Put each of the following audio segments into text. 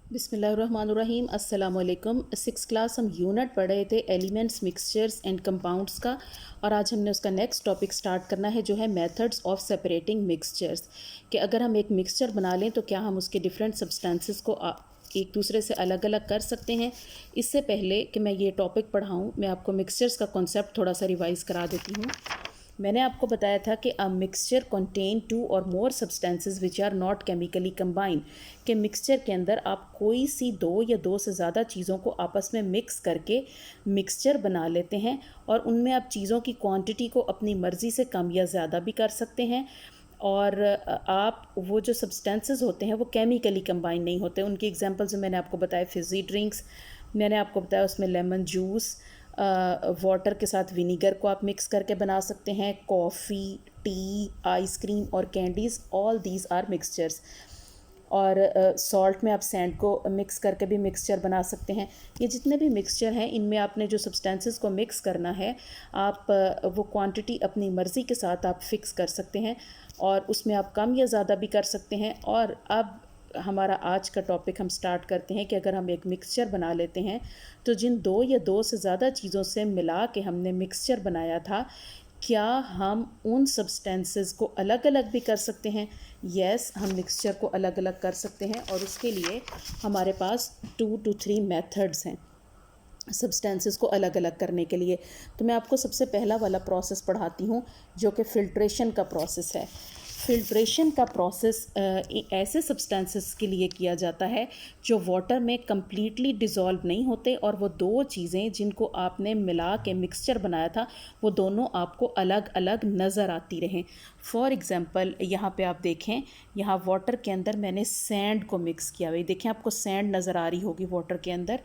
बिस्मिल्लाहिर्रहमानिर्रहीम अस्सलाम वालेकुम। सिक्स क्लास हम यूनिट पढ़ रहे the elements, mixtures and compounds का, और आज हमने उसका नेक्स्ट टॉपिक स्टार्ट करना है जो है मेथड्स ऑफ सेपरेटिंग मिक्सचर्स। कि अगर हम एक मिक्सचर बना लें तो क्या हम उसके डिफरेंट सब्सटेंसेस को एक दूसरे से अलग अलग कर सकते हैं। इससे पहले कि मैं ये टॉपिक पढ़ाऊँ, मैं आपको मिक्सचर्स का कॉन्सेप्ट थोड़ा सा रिवाइज़ करा देती हूँ। मैंने आपको बताया था कि a mixture contain two or more substances which are not chemically combined. कि मिक्सचर के अंदर आप कोई सी दो या दो से ज़्यादा चीज़ों को आपस में मिक्स करके मिक्सचर बना लेते हैं, और उनमें आप चीज़ों की क्वांटिटी को अपनी मर्ज़ी से कम या ज़्यादा भी कर सकते हैं। और आप वो जो सब्सटेंसेस होते हैं वो केमिकली कंबाइन नहीं होते। उनकी एग्जांपल्स मैंने आपको बताया, फिज़ी ड्रिंक्स मैंने आपको बताया, उसमें लेमन जूस, वाटर के साथ विनीगर को आप मिक्स करके बना सकते हैं, कॉफ़ी, टी, आइसक्रीम और candies, all these are mixtures. और सॉल्ट में आप सैंड को मिक्स करके भी मिक्सचर बना सकते हैं। ये जितने भी मिक्सचर हैं इनमें आपने जो सब्सटेंसेस को मिक्स करना है, आप वो क्वांटिटी अपनी मर्ज़ी के साथ आप फिक्स कर सकते हैं, और उसमें आप कम या ज़्यादा भी कर सकते हैं। और अब हमारा आज का टॉपिक हम स्टार्ट करते हैं कि अगर हम एक मिक्सचर बना लेते हैं तो जिन दो या दो से ज़्यादा चीज़ों से मिला के हमने मिक्सचर बनाया था, क्या हम उन सब्सटेंसेस को अलग अलग भी कर सकते हैं। यस, हम मिक्सचर को अलग अलग कर सकते हैं, और उसके लिए हमारे पास 2 to 3 मेथड्स हैं सब्सटेंसेस को अलग अलग करने के लिए। तो मैं आपको सबसे पहला वाला प्रोसेस पढ़ाती हूँ जो कि फ़िल्ट्रेशन का प्रोसेस है। फ़िल्ट्रेशन का प्रोसेस ऐसे सब्सटेंसेस के लिए किया जाता है जो वाटर में कम्प्लीटली डिज़ोल्व नहीं होते, और वो दो चीज़ें जिनको आपने मिला के मिक्सचर बनाया था वो दोनों आपको अलग अलग नज़र आती रहें। फॉर एग्ज़ाम्पल यहाँ पे आप देखें, यहाँ वाटर के अंदर मैंने सैंड को मिक्स किया हुआ, देखें आपको सैंड नज़र आ रही होगी वाटर के अंदर।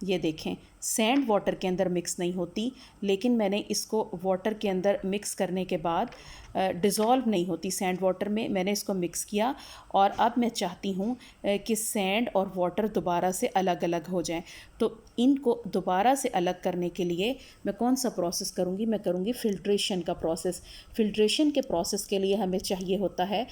ये देखें, सैंड वाटर के अंदर मिक्स नहीं होती, लेकिन मैंने इसको वाटर के अंदर मिक्स करने के बाद डिज़ोल्व नहीं होती सैंड वाटर में, मैंने इसको मिक्स किया। और अब मैं चाहती हूँ कि सैंड और वाटर दोबारा से अलग अलग हो जाएं। तो इनको दोबारा से अलग करने के लिए मैं कौन सा प्रोसेस करूँगी, मैं करूँगी फ़िल्ट्रेशन का प्रोसेस। फ़िल्ट्रेशन के प्रोसेस के लिए हमें चाहिए होता है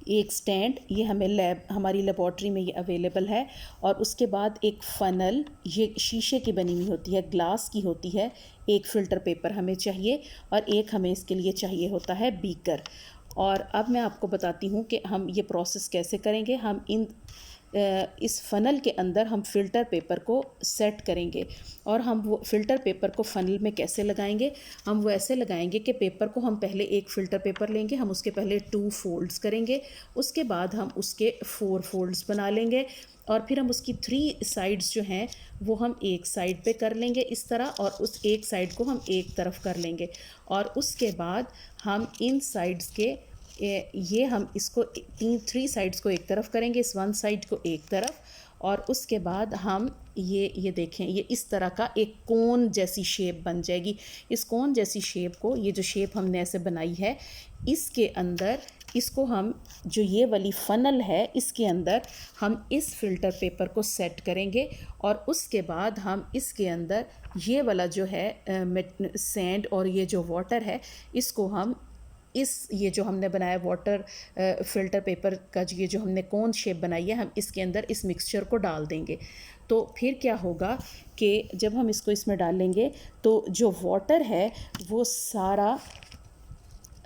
एक स्टैंड, ये हमें हमारी लेबॉर्ट्री में ये अवेलेबल है। और उसके बाद एक फ़नल, ये शीशे की बनी हुई होती है, ग्लास की होती है। एक फ़िल्टर पेपर हमें चाहिए, और एक हमें इसके लिए चाहिए होता है बीकर। और अब मैं आपको बताती हूँ कि हम ये प्रोसेस कैसे करेंगे। हम इस फ़नल के अंदर हम फ़िल्टर पेपर को सेट करेंगे, और हम वो फ़िल्टर पेपर को फ़नल में कैसे लगाएंगे, हम वो ऐसे लगाएंगे कि पेपर को हम पहले एक फ़िल्टर पेपर लेंगे, हम उसके पहले 2 फोल्ड्स करेंगे, उसके बाद हम उसके 4 फोल्ड्स बना लेंगे, और फिर हम उसकी 3 साइड्स जो हैं वो हम एक साइड पे कर लेंगे इस तरह, और उस एक साइड को हम एक तरफ कर लेंगे। और उसके बाद हम इन साइड्स के ये हम इसको 3 साइड्स को एक तरफ करेंगे, इस वन साइड को एक तरफ। और उसके बाद हम ये देखें, ये इस तरह का एक कोन जैसी शेप बन जाएगी। इस कोन जैसी शेप को, ये जो शेप हमने ऐसे बनाई है, इसके अंदर इसको हम, जो ये वाली फ़नल है इसके अंदर हम इस फ़िल्टर पेपर को सेट करेंगे। और उसके बाद हम इसके अंदर ये वाला जो है सैंड और ये जो वाटर है, इसको हम ये जो हमने बनाया वाटर फ़िल्टर पेपर का, ये जो हमने कोन शेप बनाई है, हम इसके अंदर इस मिक्सचर को डाल देंगे। तो फिर क्या होगा कि जब हम इसको इसमें डालेंगे तो जो वाटर है वो सारा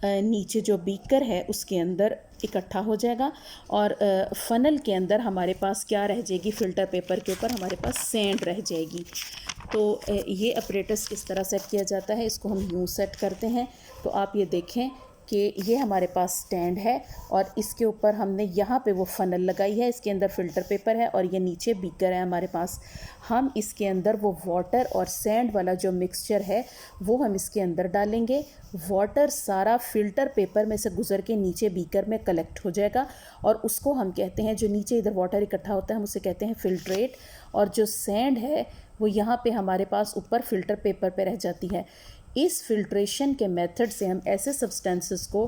नीचे जो बीकर है उसके अंदर इकट्ठा हो जाएगा, और फ़नल के अंदर हमारे पास क्या रह जाएगी, फ़िल्टर पेपर के ऊपर हमारे पास सैंड रह जाएगी। तो ये अपरेटस इस तरह सेट किया जाता है, इसको हम यूँ सेट करते हैं। तो आप ये देखें कि ये हमारे पास स्टैंड है, और इसके ऊपर हमने यहाँ पे वो फ़नल लगाई है, इसके अंदर फ़िल्टर पेपर है, और ये नीचे बीकर है हमारे पास। हम इसके अंदर वो वाटर और सैंड वाला जो मिक्सचर है वो हम इसके अंदर डालेंगे। वाटर सारा फ़िल्टर पेपर में से गुज़र के नीचे बीकर में कलेक्ट हो जाएगा, और उसको हम कहते हैं, जो नीचे इधर वाटर इकट्ठा होता है हम उसे कहते हैं फ़िल्ट्रेट। और जो सैंड है वो यहाँ पे हमारे पास ऊपर फ़िल्टर पेपर पे रह जाती है। इस फ़िल्ट्रेशन के मेथड से हम ऐसे सब्सटेंसेस को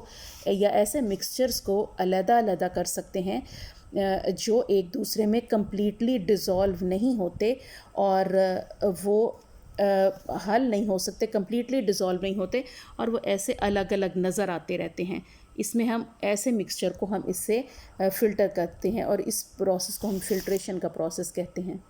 या ऐसे मिक्सचर्स को अलग-अलग कर सकते हैं जो एक दूसरे में कम्प्लीटली डिज़ोल्व नहीं होते, और वो हल नहीं हो सकते, कम्प्लीटली डिज़ोल्व नहीं होते, और वो ऐसे अलग अलग नज़र आते रहते हैं। इसमें हम ऐसे मिक्सचर को हम इससे फ़िल्टर करते हैं और इस प्रोसेस को हम फ़िल्ट्रेशन का प्रोसेस कहते हैं।